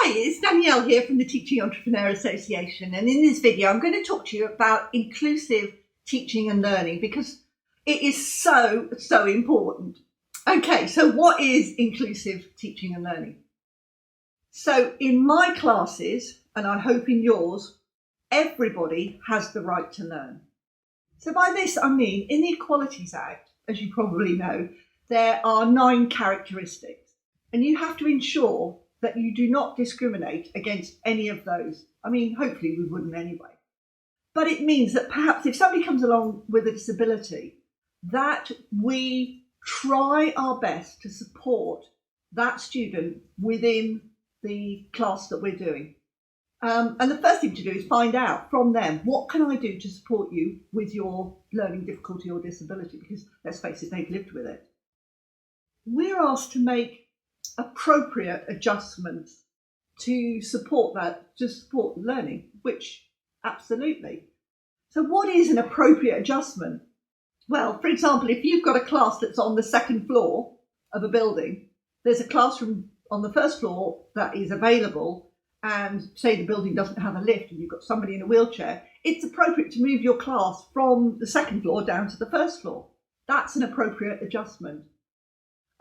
Hi, it's Danielle here from the Teaching Entrepreneur Association, and in this video I'm going to talk to you about inclusive teaching and learning because it is so important. Okay, so what is inclusive teaching and learning? So in my classes, and I hope in yours, everybody has the right to learn. So by this I mean, in the Equalities Act, as you probably know, there are 9 characteristics, and you have to ensure that you do not discriminate against any of those. I mean, hopefully we wouldn't anyway. But it means that perhaps if somebody comes along with a disability, that we try our best to support that student within the class that we're doing. And the first thing to do is find out from them, what can I do to support you with your learning difficulty or disability? Because let's face it, they've lived with it. We're asked to make appropriate adjustments to support that, to support learning, which absolutely. So what is an appropriate adjustment? Well, for example, if you've got a class that's on the 2nd floor of a building, there's a classroom on the 1st floor that is available, and say the building doesn't have a lift and you've got somebody in a wheelchair, it's appropriate to move your class from the 2nd floor down to the 1st floor. That's an appropriate adjustment.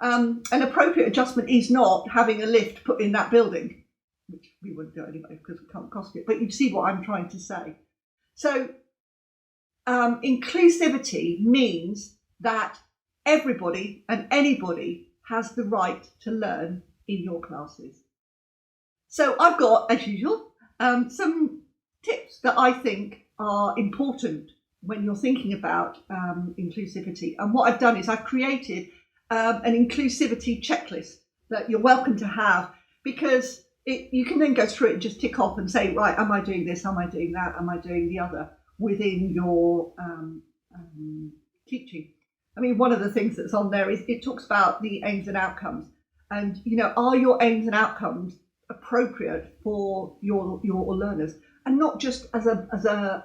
An appropriate adjustment is not having a lift put in that building, which we wouldn't do anyway because we can't cost it, but you see what I'm trying to say. So inclusivity means that everybody and anybody has the right to learn in your classes. So I've got, as usual, some tips that I think are important when you're thinking about inclusivity. And what I've done is I've created an inclusivity checklist that you're welcome to have, because you can then go through it and just tick off and say, right, am I doing this? Am I doing that? Am I doing the other within your teaching? I mean, one of the things that's on there is it talks about the aims and outcomes. And, you know, are your aims and outcomes appropriate for your learners? And not just as an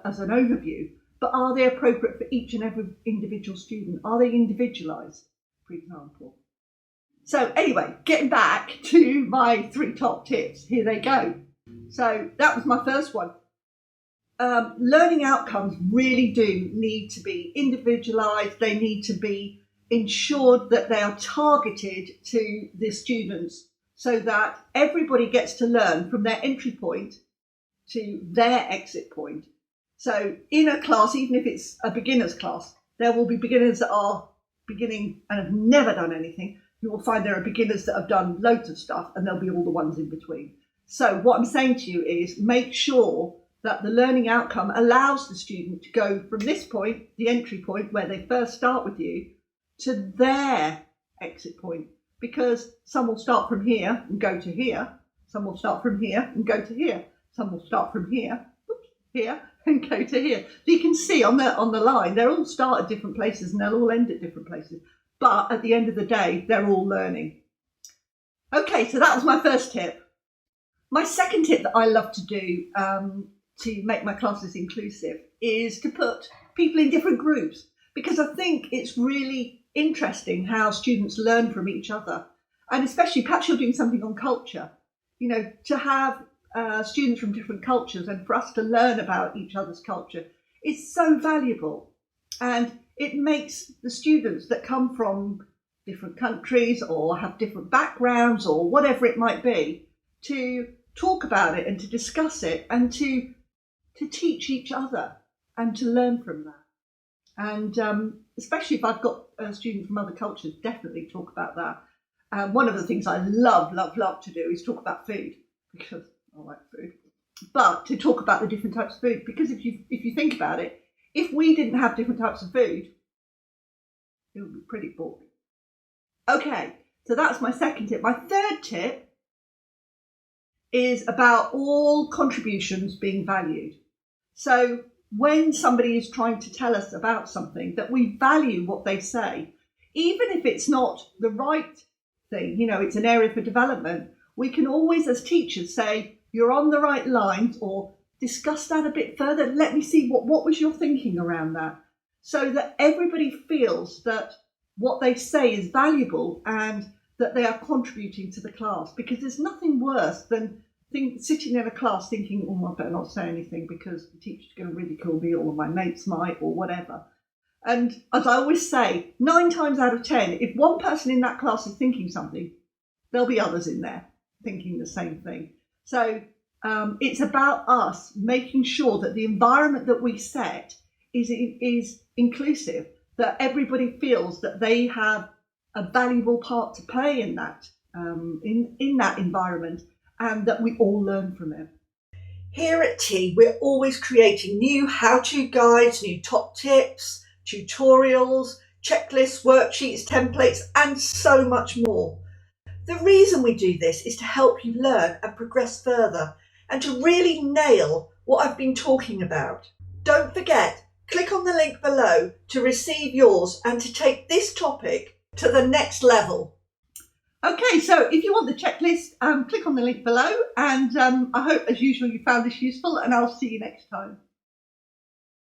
overview, but are they appropriate for each and every individual student? Are they individualised, for example? So anyway, getting back to my 3 top tips, here they go. So that was my first one. Learning outcomes really do need to be individualised. They need to be ensured that they are targeted to the students so that everybody gets to learn from their entry point to their exit point. So in a class, even if it's a beginner's class, there will be beginners that are beginning and have never done anything. You will find there are beginners that have done loads of stuff, and there'll be all the ones in between. So what I'm saying to you is make sure that the learning outcome allows the student to go from this point, the entry point where they first start with you, to their exit point. Because some will start from here and go to here. Some will start from here and go to here. Some will start from here, here, and go to here. So you can see on the line, they'll all start at different places and they'll all end at different places. But at the end of the day, they're all learning. Okay, so that was my first tip. My second tip that I love to do to make my classes inclusive is to put people in different groups, because I think it's really interesting how students learn from each other. And especially perhaps you're doing something on culture, you know, to have students from different cultures and for us to learn about each other's culture is so valuable. And it makes the students that come from different countries or have different backgrounds or whatever it might be, to talk about it and to discuss it and to teach each other and to learn from that. And especially if I've got students from other cultures, definitely talk about that. One of the things I love to do is talk about food, because I like food. But to talk about the different types of food, because if you think about it, if we didn't have different types of food, it would be pretty boring. Okay, so that's my second tip. My third tip is about all contributions being valued. So when somebody is trying to tell us about something, that we value what they say, even if it's not the right thing, you know, it's an area for development, we can always, as teachers, say, you're on the right lines, or discuss that a bit further. Let me see what was your thinking around that, so that everybody feels that what they say is valuable and that they are contributing to the class. Because there's nothing worse than sitting in a class thinking, oh, I better not say anything because the teacher's going to ridicule me or my mates might or whatever. And as I always say, 9 times out of 10, if one person in that class is thinking something, there'll be others in there thinking the same thing. So it's about us making sure that the environment that we set is inclusive, that everybody feels that they have a valuable part to play in that in that environment, and that we all learn from it. Here at T, we're always creating new how-to guides, new top tips, tutorials, checklists, worksheets, templates, and so much more. The reason we do this is to help you learn and progress further, and to really nail what I've been talking about. Don't forget, click on the link below to receive yours and to take this topic to the next level. Okay, so if you want the checklist, click on the link below, and I hope, as usual, you found this useful, and I'll see you next time.